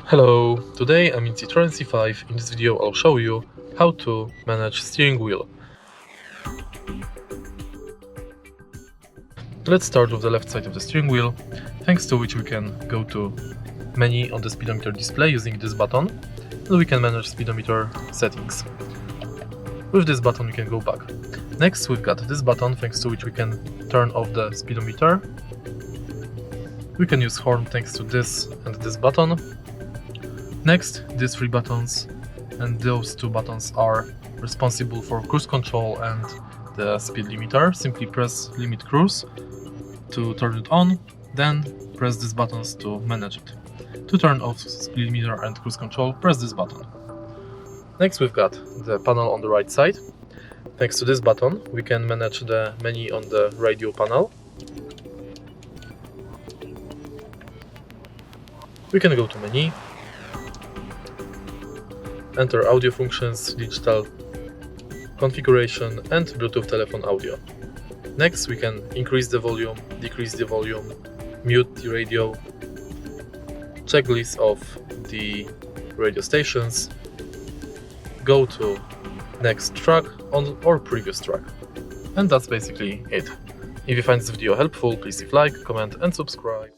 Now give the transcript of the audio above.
Hello, today I'm in Citroen C5. In this video I'll show you how to manage steering wheel. Let's start with the left side of the steering wheel, thanks to which we can go to menu on the speedometer display using this button, and we can manage speedometer settings. With this button we can go back. Next we've got this button, thanks to which we can turn off the speedometer. We can use horn thanks to this and this button. Next, these three buttons, and those two buttons are responsible for cruise control and the speed limiter. Simply press limit cruise to turn it on, then press these buttons to manage it. To turn off speed limiter and cruise control, press this button. Next we've got the panel on the right side. Thanks to this button we can manage the menu on the radio panel. We can go to menu, enter audio functions, digital configuration and Bluetooth telephone audio. Next we can increase the volume, decrease the volume, mute the radio, check list of the radio stations, go to next track or previous track. And that's basically it. If you find this video helpful, please leave like, comment and subscribe.